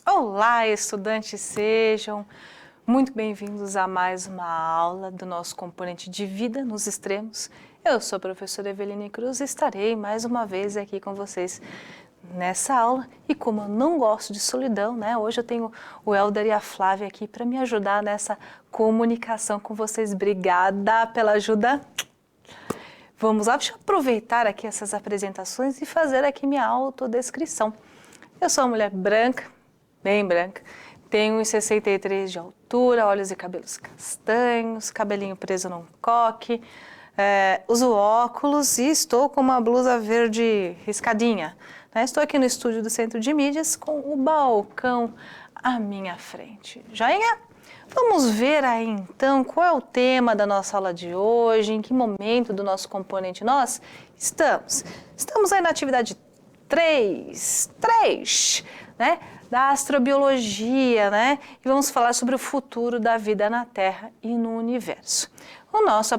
Olá, estudantes, sejam muito bem-vindos a mais uma aula do nosso componente de vida nos extremos. Eu sou a professora Eveline Cruz e estarei mais uma vez aqui com vocês nessa aula. E como eu não gosto de solidão, né, hoje eu tenho o Helder e a Flávia aqui para me ajudar nessa comunicação com vocês. Obrigada pela ajuda. Vamos lá, deixa eu aproveitar aqui essas apresentações e fazer aqui minha autodescrição. Eu sou uma mulher branca, bem branca, tenho 1,63 de altura, olhos e cabelos castanhos, cabelinho preso num coque, uso óculos e estou com uma blusa verde riscadinha. Né? Estou aqui no estúdio do Centro de Mídias com o balcão à minha frente. Joinha? Vamos ver aí então qual é o tema da nossa aula de hoje, em que momento do nosso componente nós estamos. Estamos aí na atividade 3, né, da astrobiologia, né, e vamos falar sobre o futuro da vida na Terra e no universo. O nosso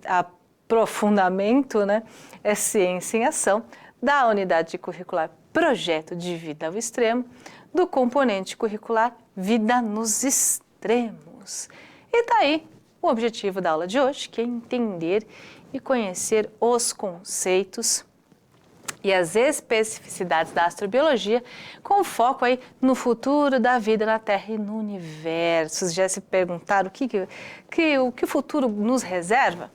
aprofundamento, né, é Ciência em Ação, da unidade curricular Projeto de Vida ao Extremo, do componente curricular Vida nos Extremos. E daí o objetivo da aula de hoje, que é entender e conhecer os conceitos e as especificidades da astrobiologia, com foco aí no futuro da vida na Terra e no universo. Já se perguntaram o que o futuro nos reserva?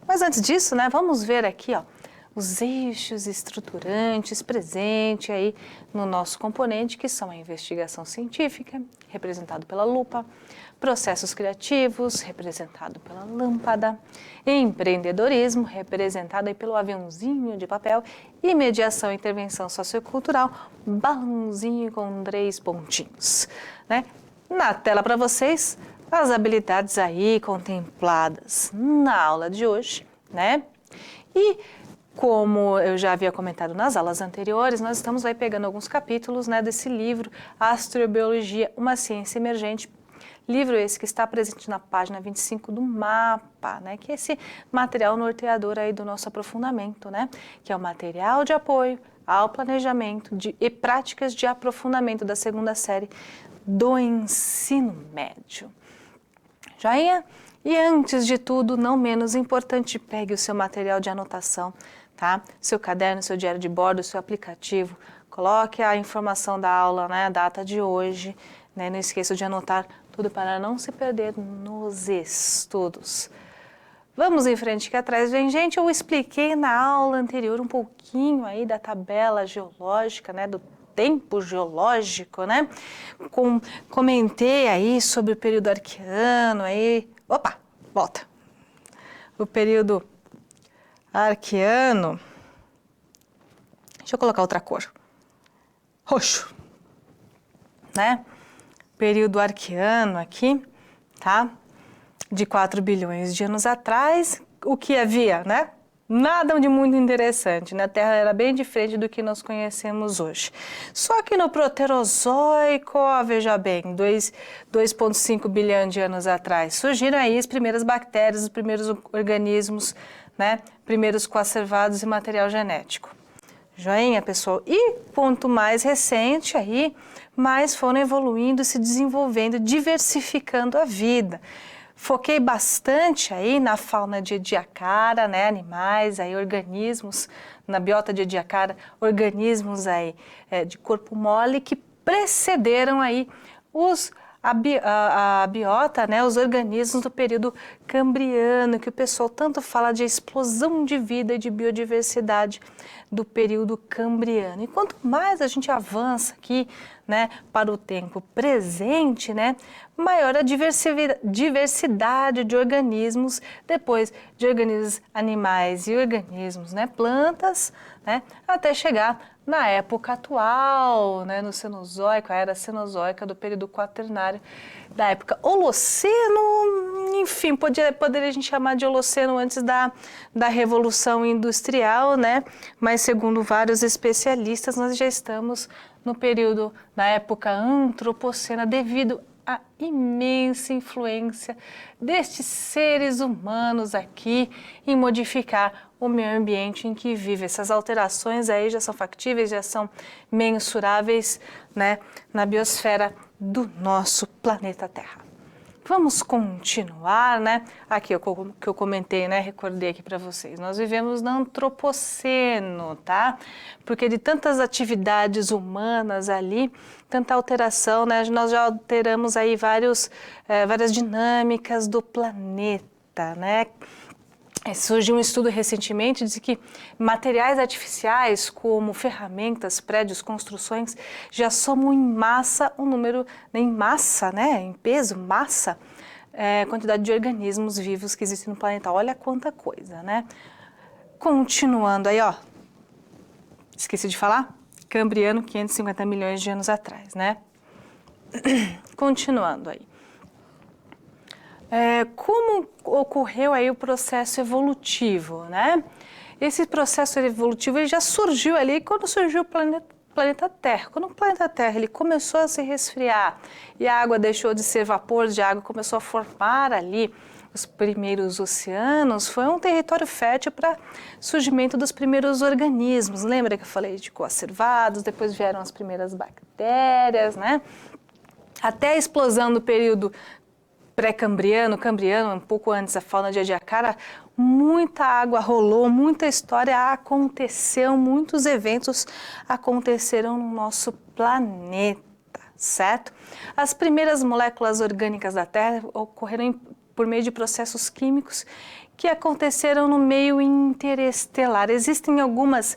Mas antes disso, né, vamos ver aqui, ó, os eixos estruturantes presentes aí no nosso componente, que são a investigação científica, representado pela lupa, processos criativos, representado pela lâmpada, empreendedorismo, representado aí pelo aviãozinho de papel, e mediação e intervenção sociocultural, balãozinho com 3 pontinhos. Né? Na tela para vocês, as habilidades aí contempladas na aula de hoje, né? E como eu já havia comentado nas aulas anteriores, nós estamos aí pegando alguns capítulos, né, desse livro, Astrobiologia, uma ciência emergente. Livro esse que está presente na página 25 do mapa, né, que é esse material norteador aí do nosso aprofundamento, né, que é o material de apoio ao planejamento e práticas de aprofundamento da 2ª série do ensino médio. Joinha? E antes de tudo, não menos importante, pegue o seu material de anotação, tá? Seu caderno, seu diário de bordo, seu aplicativo, coloque a informação da aula, né, a data de hoje, né? Não esqueça de anotar tudo para não se perder nos estudos. Vamos em frente aqui atrás, vem gente, eu expliquei na aula anterior um pouquinho aí da tabela geológica, né, do tempo geológico, né? Comentei aí sobre o período arqueano aí. Opa, volta. O período arqueano. Deixa eu colocar outra cor. Roxo. Né? Período arqueano aqui, tá? De 4 bilhões de anos atrás, o que havia, né? Nada de muito interessante, né? A Terra era bem diferente do que nós conhecemos hoje. Só que no Proterozoico, ó, veja bem, 2,5 bilhão de anos atrás, surgiram aí as primeiras bactérias, os primeiros organismos, né? Primeiros coacervados e material genético. Joinha, pessoal? E quanto mais recente aí, mais foram evoluindo, se desenvolvendo, diversificando a vida. Foquei bastante aí na fauna de Ediacara, né, animais, aí, organismos, na biota de Ediacara, organismos aí, de corpo mole que precederam aí a biota, né, os organismos do período cambriano, que o pessoal tanto fala de explosão de vida e de biodiversidade do período cambriano. E quanto mais a gente avança aqui, né, para o tempo presente, né, maior a diversidade de organismos, depois de organismos animais e organismos, né, plantas, né, até chegar na época atual, né, no Cenozoico, a era Cenozoica do período quaternário, da época Holoceno, enfim, poderia a gente chamar de Holoceno antes da Revolução Industrial, né, mas segundo vários especialistas, nós já estamos no período, na época Antropocena, devido a imensa influência destes seres humanos aqui em modificar o meio ambiente em que vive. Essas alterações aí já são factíveis, já são mensuráveis, né, na biosfera do nosso planeta Terra. Vamos continuar, né? Aqui o que eu comentei, né? Recordei aqui para vocês. Nós vivemos no antropoceno, tá? Porque de tantas atividades humanas ali, tanta alteração, né? Nós já alteramos aí várias dinâmicas do planeta, né? Surgiu um estudo recentemente, diz que materiais artificiais como ferramentas, prédios, construções, já somam em massa um número, em massa, né, em peso, massa, quantidade de organismos vivos que existem no planeta. Olha quanta coisa, né? Continuando aí, ó, esqueci de falar, Cambriano, 550 milhões de anos atrás, né? Continuando aí. Como ocorreu aí o processo evolutivo, né? Esse processo evolutivo ele já surgiu ali quando surgiu o planeta Terra. Quando o planeta Terra ele começou a se resfriar e a água deixou de ser vapor de água, começou a formar ali os primeiros oceanos, foi um território fértil para surgimento dos primeiros organismos. Lembra que eu falei de coacervados, depois vieram as primeiras bactérias, né? Até a explosão do período pré-cambriano, cambriano, um pouco antes da fauna de Ediacara, muita água rolou, muita história aconteceu, muitos eventos aconteceram no nosso planeta, certo? As primeiras moléculas orgânicas da Terra ocorreram por meio de processos químicos que aconteceram no meio interestelar. Existem algumas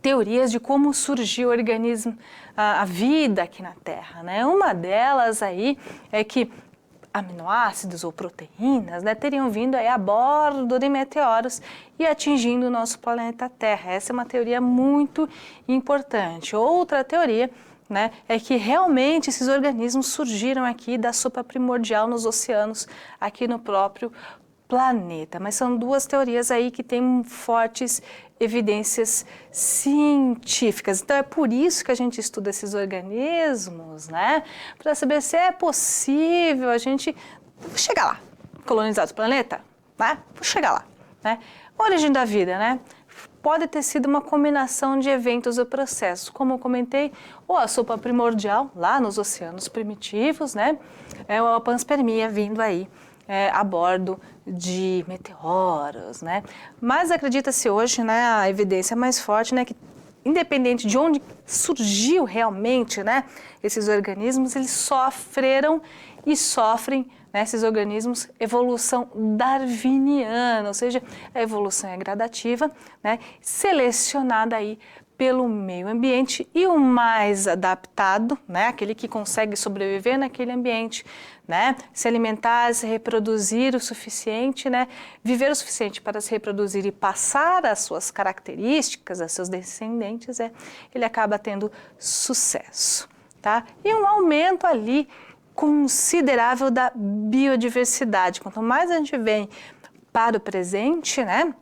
teorias de como surgiu o organismo, a vida aqui na Terra, né? Uma delas aí é que aminoácidos ou proteínas, né, teriam vindo aí a bordo de meteoros e atingindo o nosso planeta Terra. Essa é uma teoria muito importante. Outra teoria, né, é que realmente esses organismos surgiram aqui da sopa primordial nos oceanos, aqui no próprio planeta. Mas são duas teorias aí que têm fortes evidências científicas. Então é por isso que a gente estuda esses organismos, né? Para saber se é possível a gente chegar lá, colonizar o planeta, né? Vou chegar lá, né? A origem da vida, né? Pode ter sido uma combinação de eventos ou processos, como eu comentei, ou a sopa primordial lá nos oceanos primitivos, né? Ou a panspermia vindo aí a bordo de meteoros, né? Mas acredita-se hoje, né, a evidência mais forte, né, que independente de onde surgiu realmente, né, esses organismos, eles sofreram e sofrem, né, esses organismos, evolução darwiniana, ou seja, a evolução é gradativa, né, selecionada aí pelo meio ambiente e o mais adaptado, né, aquele que consegue sobreviver naquele ambiente, né, se alimentar, se reproduzir o suficiente, né, viver o suficiente para se reproduzir e passar as suas características a seus descendentes, ele acaba tendo sucesso, tá? E um aumento ali considerável da biodiversidade. Quanto mais a gente vem para o presente, né,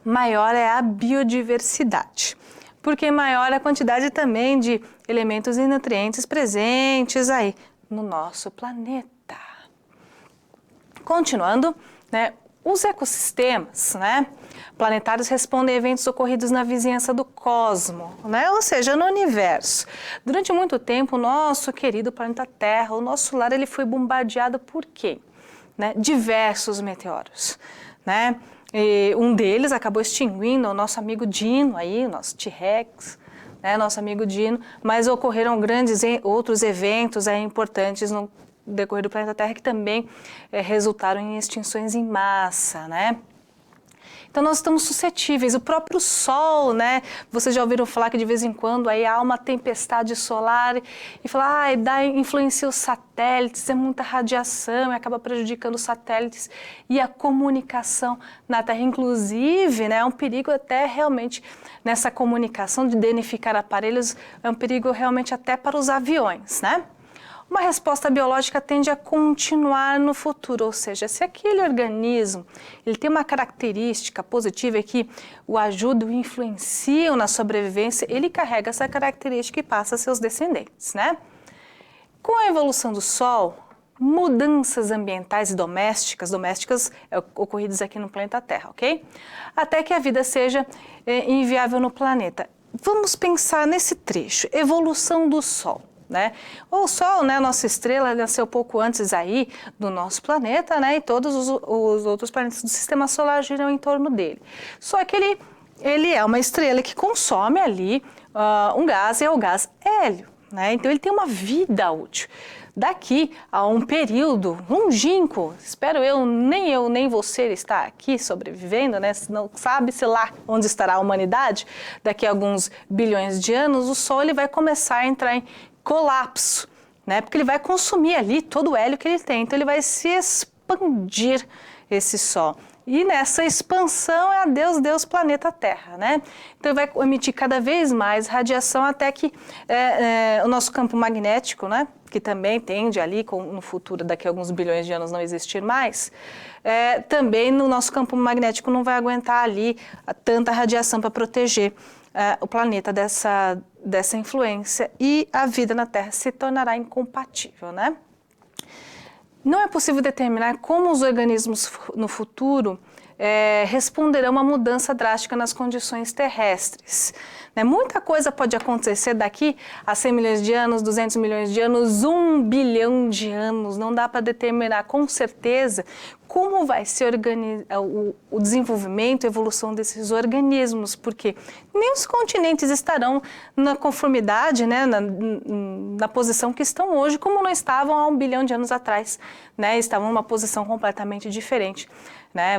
maior é a biodiversidade, porque maior a quantidade também de elementos e nutrientes presentes aí no nosso planeta. Continuando, né, os ecossistemas, né, planetários respondem a eventos ocorridos na vizinhança do cosmo, né, ou seja, no universo. Durante muito tempo, o nosso querido planeta Terra, o nosso lar, ele foi bombardeado por quê? Né, diversos meteoros, né? E um deles acabou extinguindo o nosso amigo Dino aí, o nosso T-Rex, né, nosso amigo Dino, mas ocorreram grandes outros eventos importantes no decorrer do planeta Terra que também resultaram em extinções em massa, né? Então nós estamos suscetíveis, o próprio Sol, né? Vocês já ouviram falar que de vez em quando aí há uma tempestade solar e fala, influencia os satélites, é muita radiação e acaba prejudicando os satélites e a comunicação na Terra. Inclusive, né, é um perigo até realmente nessa comunicação de danificar aparelhos, é um perigo realmente até para os aviões, né? Uma resposta biológica tende a continuar no futuro, ou seja, se aquele organismo ele tem uma característica positiva que o ajuda, o influenciam na sobrevivência, ele carrega essa característica e passa a seus descendentes, né? Com a evolução do Sol, mudanças ambientais e domésticas ocorridas aqui no planeta Terra, ok? Até que a vida seja inviável no planeta. Vamos pensar nesse trecho, evolução do Sol. Né? O Sol, né, nossa estrela, nasceu pouco antes aí do nosso planeta, né, e todos os outros planetas do Sistema Solar giram em torno dele. Só que ele é uma estrela que consome ali um gás, e é o gás hélio, né? Então ele tem uma vida útil. Daqui a um período longínquo, espero eu nem você está aqui sobrevivendo, né? Não sabe-se lá onde estará a humanidade, daqui a alguns bilhões de anos, o Sol ele vai começar a entrar em colapso, né? Porque ele vai consumir ali todo o hélio que ele tem, então ele vai se expandir, esse Sol. E nessa expansão é a Deus planeta Terra, né? Então vai emitir cada vez mais radiação até que o nosso campo magnético, né? Que também tende ali, no futuro, daqui a alguns bilhões de anos, não existir mais, também no nosso campo magnético não vai aguentar ali tanta radiação para proteger o planeta dessa influência e a vida na Terra se tornará incompatível, né? Não é possível determinar como os organismos no futuro responderão a uma mudança drástica nas condições terrestres. Né? Muita coisa pode acontecer daqui a 100 milhões de anos, 200 milhões de anos, 1 bilhão de anos. Não dá para determinar com certeza como vai ser o desenvolvimento e evolução desses organismos, porque nem os continentes estarão na conformidade, né, na posição que estão hoje, como não estavam há 1 bilhão de anos atrás, né, estavam numa posição completamente diferente. Né?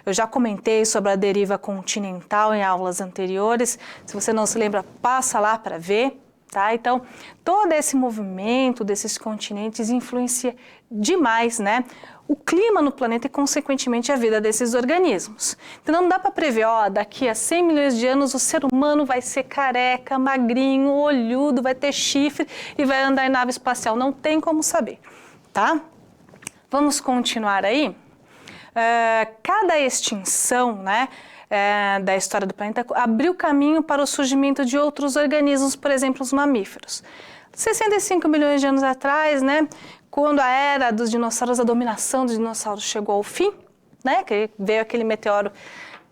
Eu já comentei sobre a deriva continental em aulas anteriores, se você não se lembra, passa lá para ver. Tá? Então, todo esse movimento desses continentes influencia demais, né, o clima no planeta e, consequentemente, a vida desses organismos. Então, não dá para prever, daqui a 100 milhões de anos o ser humano vai ser careca, magrinho, olhudo, vai ter chifre e vai andar em nave espacial. Não tem como saber, tá? Vamos continuar aí? Cada extinção, né, da história do planeta abriu caminho para o surgimento de outros organismos, por exemplo, os mamíferos. 65 milhões de anos atrás, né, quando a era dos dinossauros, a dominação dos dinossauros chegou ao fim, né, que veio aquele meteoro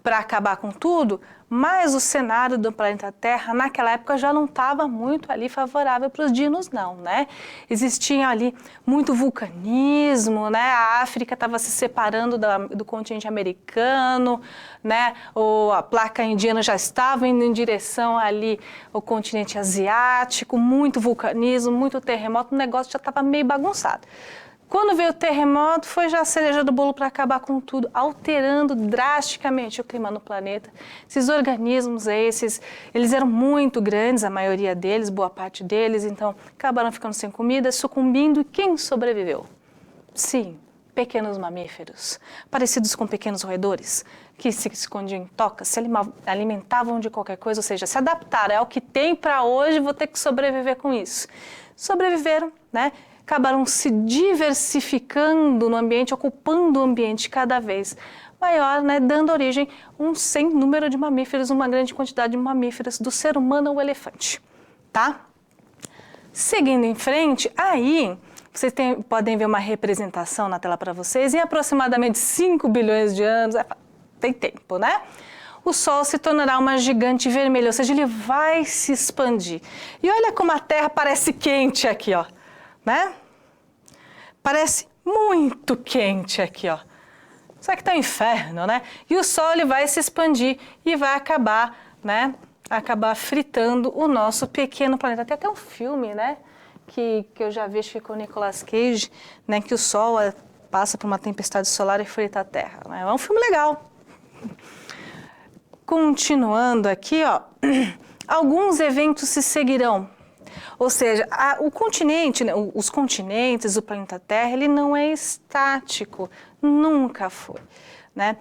para acabar com tudo, mas o cenário do planeta Terra naquela época já não estava muito ali favorável para os dinos não, né? Existia ali muito vulcanismo, né? A África estava se separando do continente americano, né? A placa indiana já estava indo em direção ali ao continente asiático, muito vulcanismo, muito terremoto, o negócio já estava meio bagunçado. Quando veio o terremoto, foi já a cereja do bolo para acabar com tudo, alterando drasticamente o clima no planeta. Esses organismos, eles eram muito grandes, a maioria deles, boa parte deles, então acabaram ficando sem comida, sucumbindo. E quem sobreviveu? Sim, pequenos mamíferos, parecidos com pequenos roedores, que se escondiam em tocas, se alimentavam de qualquer coisa, ou seja, se adaptaram, é o que tem para hoje, vou ter que sobreviver com isso. Sobreviveram, né? Acabaram se diversificando no ambiente, ocupando o ambiente cada vez maior, né, dando origem a um sem número de mamíferos, uma grande quantidade de mamíferos, do ser humano ao elefante, tá? Seguindo em frente, aí vocês podem ver uma representação na tela para vocês, em aproximadamente 5 bilhões de anos, tem tempo, né? O Sol se tornará uma gigante vermelha, ou seja, ele vai se expandir. E olha como a Terra parece quente aqui, ó. Né? Parece muito quente aqui, ó. Só que tá um inferno, né? E o Sol ele vai se expandir e vai acabar, né? Acabar fritando o nosso pequeno planeta. Tem até um filme, né? Que eu já vi, acho que com o Nicolas Cage, né? Que o Sol passa por uma tempestade solar e frita a Terra. Né? É um filme legal. Continuando aqui, ó. Alguns eventos se seguirão. Ou seja, o continente, né, os continentes do planeta Terra, ele não é estático, nunca foi, né?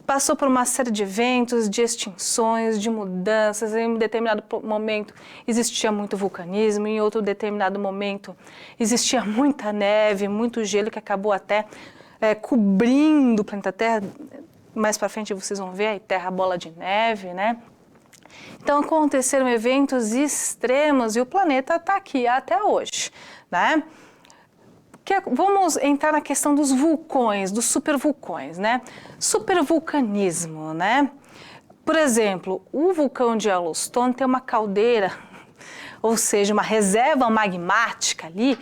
Passou por uma série de eventos, de extinções, de mudanças. Em um determinado momento existia muito vulcanismo, em outro determinado momento existia muita neve, muito gelo que acabou até cobrindo o planeta Terra. Mais para frente vocês vão ver aí Terra bola de neve, né? Então aconteceram eventos extremos e o planeta está aqui até hoje, né? Vamos entrar na questão dos vulcões, dos supervulcões, né? Supervulcanismo, né? Por exemplo, o vulcão de Yellowstone tem uma caldeira, ou seja, uma reserva magmática ali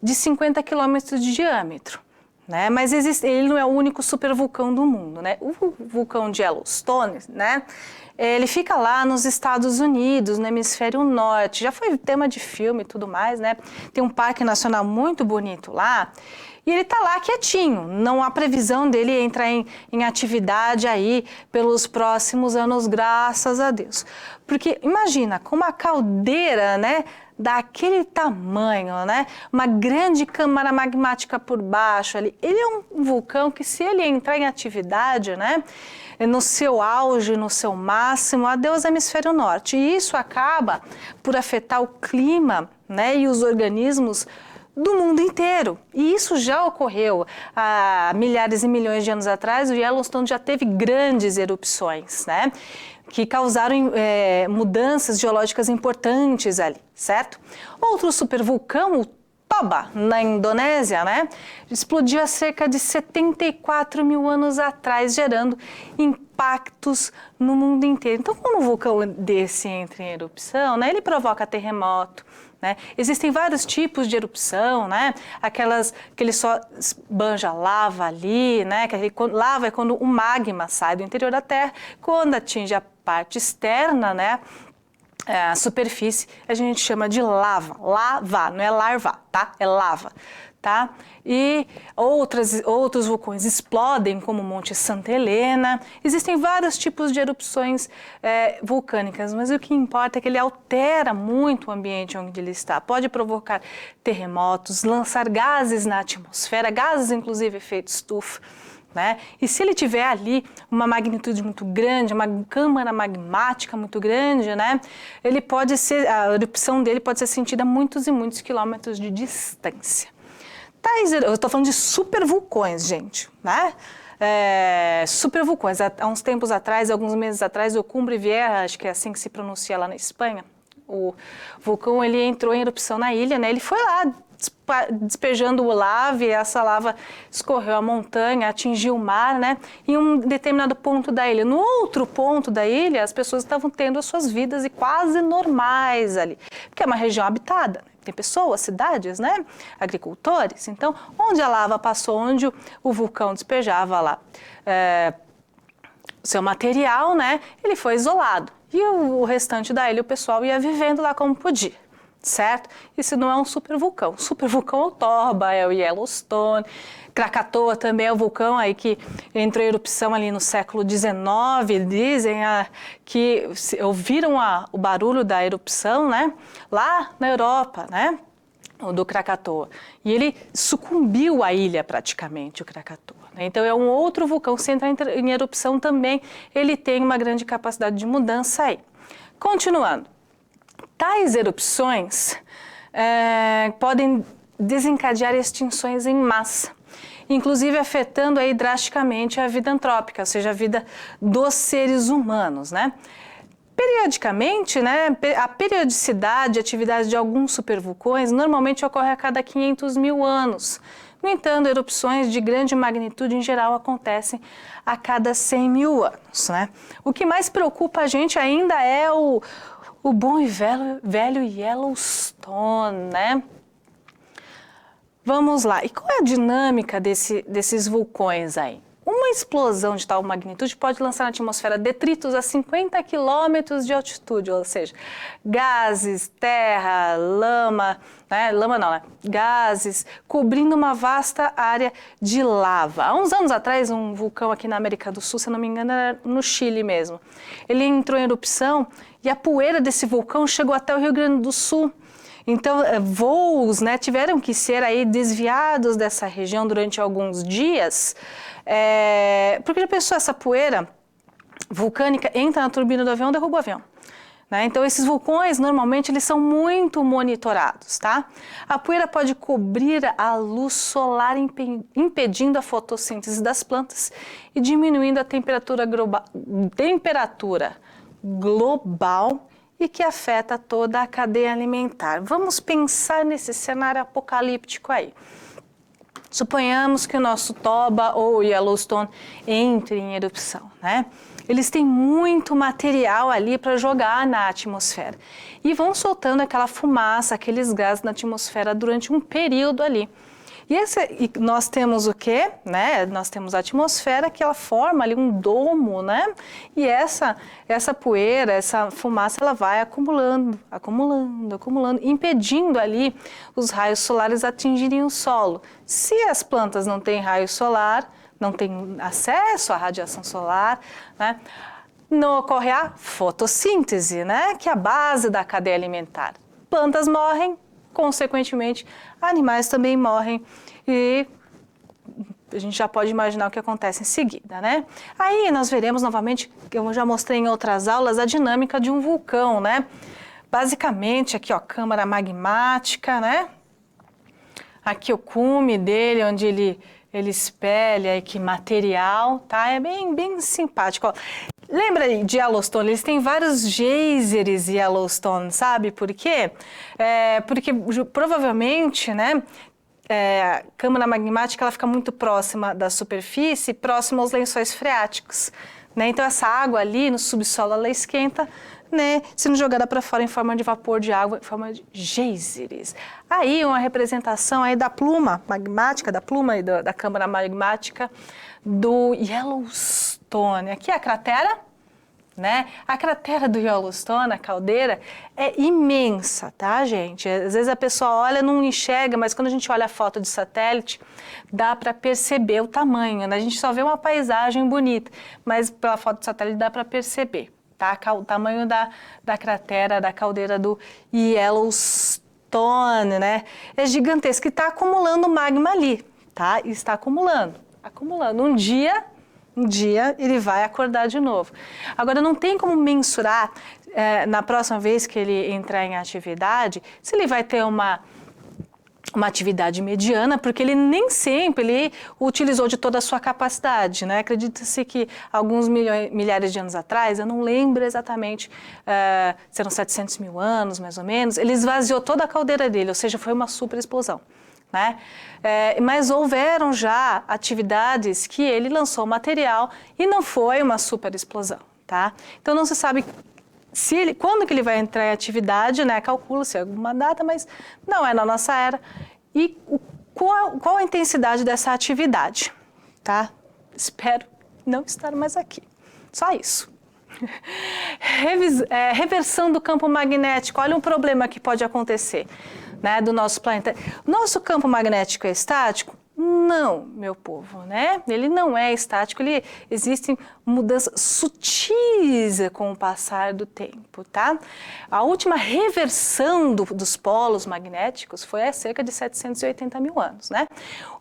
de 50 quilômetros de diâmetro, né? Mas ele não é o único supervulcão do mundo, né? O vulcão de Yellowstone, né? Ele fica lá nos Estados Unidos, no hemisfério norte, já foi tema de filme e tudo mais, né? Tem um parque nacional muito bonito lá, e ele está lá quietinho, não há previsão dele entrar em atividade aí pelos próximos anos, graças a Deus. Porque imagina, com uma caldeira, né, daquele tamanho, né, uma grande câmara magmática por baixo ali, ele é um vulcão que, se ele entrar em atividade, né, no seu auge, no seu máximo, adeus hemisfério norte. E isso acaba por afetar o clima, né, e os organismos do mundo inteiro. E isso já ocorreu há milhares e milhões de anos atrás. O Yellowstone já teve grandes erupções, né, que causaram mudanças geológicas importantes ali, certo? Outro supervulcão, o Toba, na Indonésia, né, explodiu há cerca de 74 mil anos atrás, gerando impactos no mundo inteiro. Então, quando um vulcão desse entra em erupção, né, ele provoca terremoto, né? Existem vários tipos de erupção, né? Que ele só banja lava ali, né? Lava é quando o magma sai do interior da Terra, quando atinge a parte externa, né, a superfície, a gente chama de lava. Lava, não é larva, tá? É lava, tá? E outros vulcões explodem, como o Monte Santa Helena. Existem vários tipos de erupções vulcânicas, mas o que importa é que ele altera muito o ambiente onde ele está. Pode provocar terremotos, lançar gases na atmosfera, gases inclusive efeito estufa, né? E se ele tiver ali uma magnitude muito grande, uma câmara magmática muito grande, né, a erupção dele pode ser sentida a muitos e muitos quilômetros de distância. Eu estou falando de supervulcões, gente, né? Supervulcões. Há uns tempos atrás, alguns meses atrás, o Cumbre Vieja, acho que é assim que se pronuncia lá na Espanha, o vulcão, ele entrou em erupção na ilha, né? Ele foi lá despejando lava, e essa lava escorreu a montanha, atingiu o mar, né, em um determinado ponto da ilha. No outro ponto da ilha, as pessoas estavam tendo as suas vidas e quase normais ali, porque é uma região habitada, né? Tem pessoas, cidades, né, agricultores. Então, onde a lava passou, onde o vulcão despejava lá seu material, né, ele foi isolado. E o restante da ilha, o pessoal ia vivendo lá como podia. Certo? Isso não é um supervulcão. Supervulcão é o Toba, é o Yellowstone. Krakatoa também é o vulcão aí que entrou em erupção ali no século XIX. Dizem que ouviram o barulho da erupção, né, lá na Europa, né, o do Krakatoa. E ele sucumbiu à ilha praticamente, o Krakatoa. Né? Então é um outro vulcão. Se entrar em erupção também, ele tem uma grande capacidade de mudança aí. Continuando. Tais erupções podem desencadear extinções em massa, inclusive afetando aí drasticamente a vida antrópica, ou seja, a vida dos seres humanos, né? Periodicamente, né, a periodicidade de atividade de alguns supervulcões normalmente ocorre a cada 500 mil anos. No entanto, erupções de grande magnitude em geral acontecem a cada 100 mil anos, né? O que mais preocupa a gente ainda é o bom e velho Yellowstone, né? Vamos lá. E qual é a dinâmica desses vulcões aí? Uma explosão de tal magnitude pode lançar na atmosfera detritos a 50 quilômetros de altitude, ou seja, gases, terra, lama, né? Lama não, né? Gases, cobrindo uma vasta área de lava. Há uns anos atrás, um vulcão aqui na América do Sul, se não me engano, era no Chile mesmo. Ele entrou em erupção e a poeira desse vulcão chegou até o Rio Grande do Sul. Então, voos, né, tiveram que ser aí desviados dessa região durante alguns dias, porque já pensou, essa poeira vulcânica entra na turbina do avião, derruba o avião. Né? Então, esses vulcões, normalmente, eles são muito monitorados, tá? A poeira pode cobrir a luz solar, impedindo a fotossíntese das plantas e diminuindo a temperatura global e que afeta toda a cadeia alimentar. Vamos pensar nesse cenário apocalíptico aí. Suponhamos que o nosso Toba ou Yellowstone entre em erupção, né? Eles têm muito material ali para jogar na atmosfera e vão soltando aquela fumaça, aqueles gases na atmosfera durante um período ali. E nós temos o quê? Né? Nós temos a atmosfera que ela forma ali um domo, né? E essa poeira, essa fumaça, ela vai acumulando, impedindo ali os raios solares atingirem o solo. Se as plantas não têm raio solar, não têm acesso à radiação solar, né? Não ocorre a fotossíntese, né? Que é a base da cadeia alimentar. Plantas morrem, consequentemente, animais também morrem e a gente já pode imaginar o que acontece em seguida, né? Aí nós veremos novamente, eu já mostrei em outras aulas, a dinâmica de um vulcão, né? Basicamente, aqui ó, câmara magmática, né? Aqui o cume dele, onde ele espelha que material, tá? É bem simpático, ó. Lembra aí de Yellowstone? Eles têm vários geysers em Yellowstone, sabe por quê? Porque provavelmente, né, a câmara magmática ela fica muito próxima da superfície, próxima aos lençóis freáticos, né? Então essa água ali no subsolo ela esquenta, né, sendo jogada para fora em forma de vapor de água, em forma de geysers. Aí uma representação aí da pluma magmática, da pluma e da câmara magmática do Yellowstone. Aqui é a cratera, né? A cratera do Yellowstone, a caldeira, é imensa, tá, gente? Às vezes a pessoa olha, não enxerga, mas quando a gente olha a foto de satélite, dá para perceber o tamanho, né? A gente só vê uma paisagem bonita, mas pela foto de satélite dá para perceber, tá? O tamanho da cratera, da caldeira do Yellowstone, né? É gigantesco e está acumulando magma ali, tá? Está acumulando. Um dia ele vai acordar de novo. Agora, não tem como mensurar, na próxima vez que ele entrar em atividade, se ele vai ter uma atividade mediana, porque ele nem sempre ele utilizou de toda a sua capacidade, né? Acredita-se que alguns milhares de anos atrás, eu não lembro exatamente, serão 700 mil anos, mais ou menos, ele esvaziou toda a caldeira dele, ou seja, foi uma super explosão. Né? Mas houveram já atividades que ele lançou material e não foi uma super explosão, tá? Então não se sabe quando que ele vai entrar em atividade, né? Calcula-se alguma data, mas não é na nossa era. E qual a intensidade dessa atividade, tá? Espero não estar mais aqui. Só isso. Reversão do campo magnético. Olha um problema que pode acontecer, né, do nosso planeta. Nosso campo magnético é estático? Não, meu povo, né? Ele não é estático, existem mudanças sutis com o passar do tempo, tá? A última reversão dos polos magnéticos foi há cerca de 780 mil anos, né?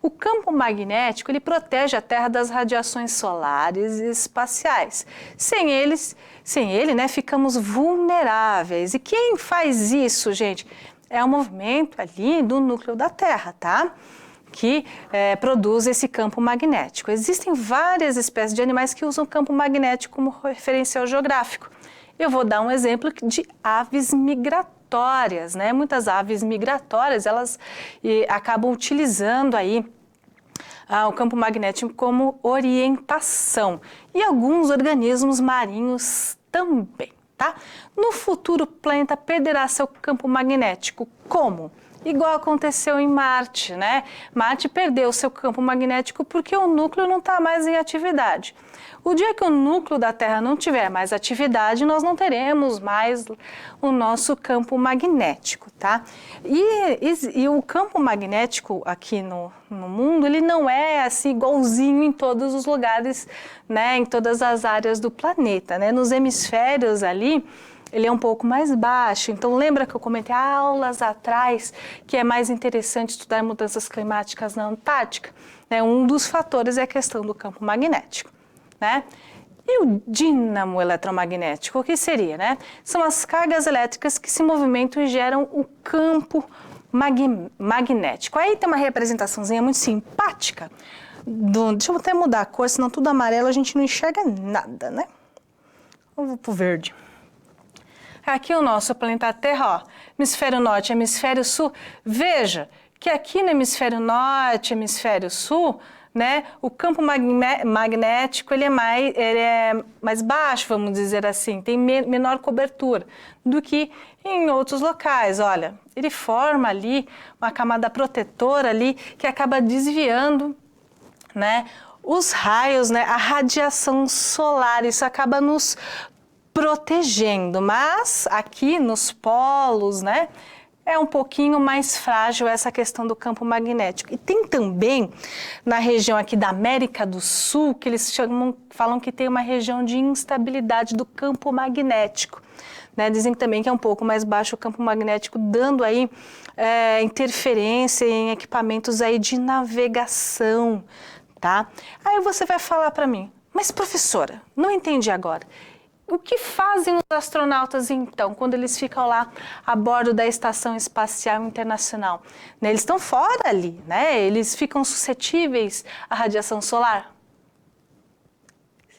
O campo magnético, ele protege a Terra das radiações solares e espaciais. Sem ele, né, ficamos vulneráveis. E quem faz isso, gente? É o movimento ali do núcleo da Terra, tá? Que produz esse campo magnético. Existem várias espécies de animais que usam o campo magnético como referencial geográfico. Eu vou dar um exemplo de aves migratórias, né? Muitas aves migratórias, elas acabam utilizando aí o campo magnético como orientação. E alguns organismos marinhos também. Tá? No futuro, o planeta perderá seu campo magnético. Como? Igual aconteceu em Marte, né? Marte perdeu seu campo magnético porque o núcleo não está mais em atividade. O dia que o núcleo da Terra não tiver mais atividade, nós não teremos mais o nosso campo magnético, tá? E o campo magnético aqui no mundo, ele não é assim igualzinho em todos os lugares, né? Em todas as áreas do planeta, né? Nos hemisférios ali, ele é um pouco mais baixo. Então, lembra que eu comentei aulas atrás que é mais interessante estudar mudanças climáticas na Antártica? Né? Um dos fatores é a questão do campo magnético. Né? E o dínamo eletromagnético, o que seria? Né? São as cargas elétricas que se movimentam e geram o campo magnético. Aí tem uma representaçãozinha muito simpática. Deixa eu até mudar a cor, senão tudo amarelo a gente não enxerga nada, né? Vamos pro verde. Aqui o nosso planeta Terra, ó, hemisfério norte, hemisfério sul. Veja que aqui no hemisfério norte, hemisfério sul, né, o campo magnético ele é mais baixo, vamos dizer assim, tem menor cobertura do que em outros locais. Olha, ele forma ali uma camada protetora ali que acaba desviando, né, os raios, né, a radiação solar. Isso acaba nos protegendo, mas aqui nos polos, né, é um pouquinho mais frágil essa questão do campo magnético. E tem também na região aqui da América do Sul, que eles falam que tem uma região de instabilidade do campo magnético. Né? Dizem também que é um pouco mais baixo o campo magnético, dando aí interferência em equipamentos aí de navegação, tá? Aí você vai falar para mim, mas professora, não entendi agora. O que fazem os astronautas, então, quando eles ficam lá a bordo da Estação Espacial Internacional? Né, eles estão fora ali, né? Eles ficam suscetíveis à radiação solar?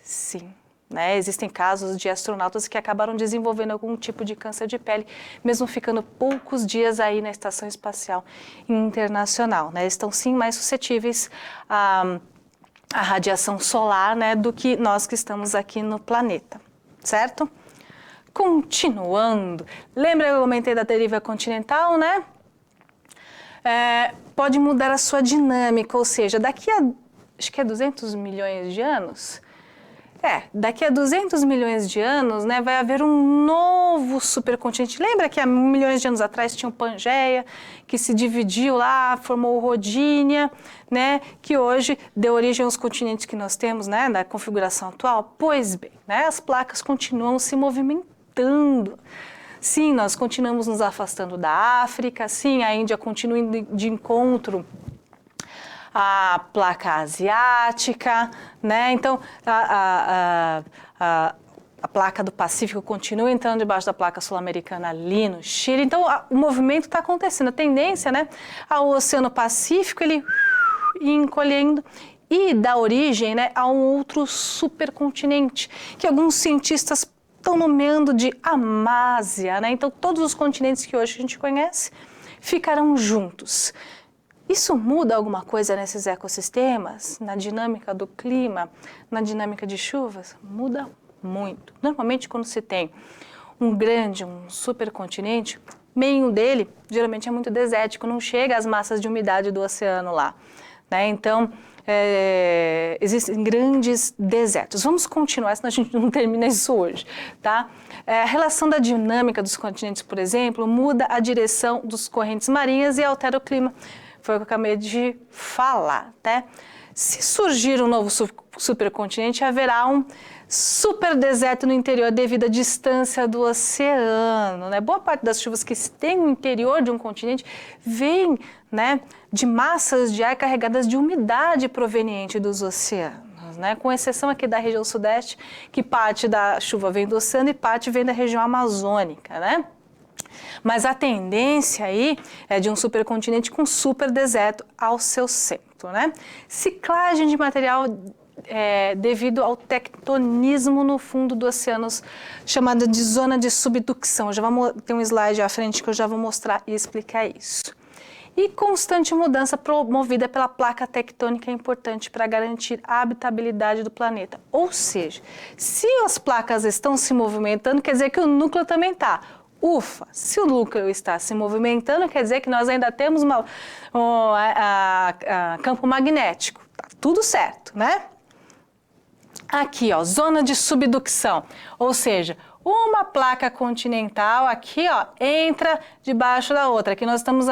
Sim. Né? Existem casos de astronautas que acabaram desenvolvendo algum tipo de câncer de pele, mesmo ficando poucos dias aí na Estação Espacial Internacional. Né? Eles estão, sim, mais suscetíveis à radiação solar, né, do que nós que estamos aqui no planeta. Certo? Continuando, lembra que eu comentei da deriva continental, né? Pode mudar a sua dinâmica, ou seja, daqui a, acho que é 200 milhões de anos, daqui a 200 milhões de anos, né, vai haver um novo supercontinente. Lembra que há milhões de anos atrás tinha o Pangeia, que se dividiu lá, formou o Rodínia, né, que hoje deu origem aos continentes que nós temos, né, da configuração atual? Pois bem, né, as placas continuam se movimentando. Sim, nós continuamos nos afastando da África, sim, a Índia continua indo de encontro a placa asiática, né? Então a placa do Pacífico continua entrando debaixo da placa sul-americana ali no Chile. Então o movimento está acontecendo, a tendência, né, ao Oceano Pacífico ele encolhendo e dá origem, né, a um outro supercontinente que alguns cientistas estão nomeando de Amásia, né? Então todos os continentes que hoje a gente conhece ficarão juntos. Isso muda alguma coisa nesses ecossistemas, na dinâmica do clima, na dinâmica de chuvas? Muda muito. Normalmente, quando se tem um supercontinente, meio dele geralmente é muito desértico, não chega às massas de umidade do oceano lá, né? Então, existem grandes desertos. Vamos continuar, senão a gente não termina isso hoje, tá? A relação da dinâmica dos continentes, por exemplo, muda a direção dos correntes marinhas e altera o clima. Foi o que eu acabei de falar, né? Se surgir um novo supercontinente, haverá um super deserto no interior devido à distância do oceano, né? Boa parte das chuvas que tem no interior de um continente vem, né, de massas de ar carregadas de umidade proveniente dos oceanos, né? Com exceção aqui da região sudeste, que parte da chuva vem do oceano e parte vem da região amazônica, né? Mas a tendência aí é de um supercontinente com super deserto ao seu centro, né? Ciclagem de material devido ao tectonismo no fundo do oceano, chamada de zona de subducção. Eu já vou ter um slide à frente que eu já vou mostrar e explicar isso. E constante mudança promovida pela placa tectônica é importante para garantir a habitabilidade do planeta. Ou seja, se as placas estão se movimentando, quer dizer que o núcleo também está. Ufa, se o núcleo está se movimentando, quer dizer que nós ainda temos campo magnético. Tá tudo certo, né? Aqui, ó, zona de subducção, ou seja, uma placa continental aqui, ó, entra debaixo da outra. Aqui nós estamos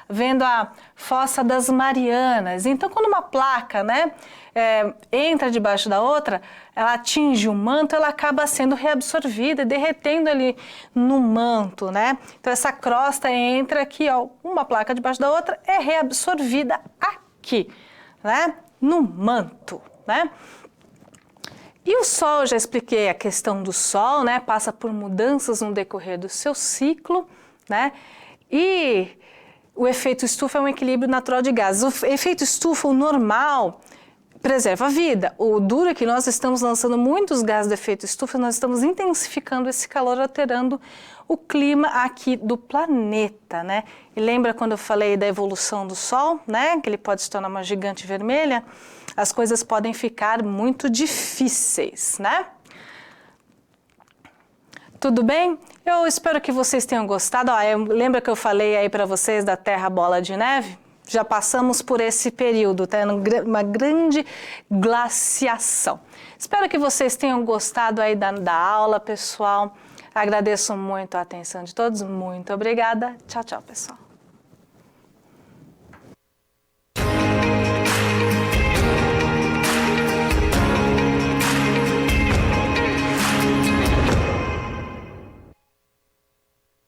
vendo a Fossa das Marianas. Então, quando uma placa, né, entra debaixo da outra, ela atinge o manto, ela acaba sendo reabsorvida, derretendo ali no manto, né? Então, essa crosta entra aqui, ó, uma placa debaixo da outra, é reabsorvida aqui, né, no manto, né? E o Sol, eu já expliquei a questão do Sol, né? Passa por mudanças no decorrer do seu ciclo, né? E o efeito estufa é um equilíbrio natural de gases. O efeito estufa, o normal, preserva a vida. O duro é que nós estamos lançando muitos gases de efeito estufa, nós estamos intensificando esse calor, alterando o clima aqui do planeta, né? E lembra quando eu falei da evolução do Sol, né? Que ele pode se tornar uma gigante vermelha? As coisas podem ficar muito difíceis, né? Tudo bem? Eu espero que vocês tenham gostado. Lembra que eu falei aí para vocês da Terra Bola de Neve? Já passamos por esse período, tá? Uma grande glaciação. Espero que vocês tenham gostado aí da aula, pessoal. Agradeço muito a atenção de todos. Muito obrigada. Tchau, tchau, pessoal.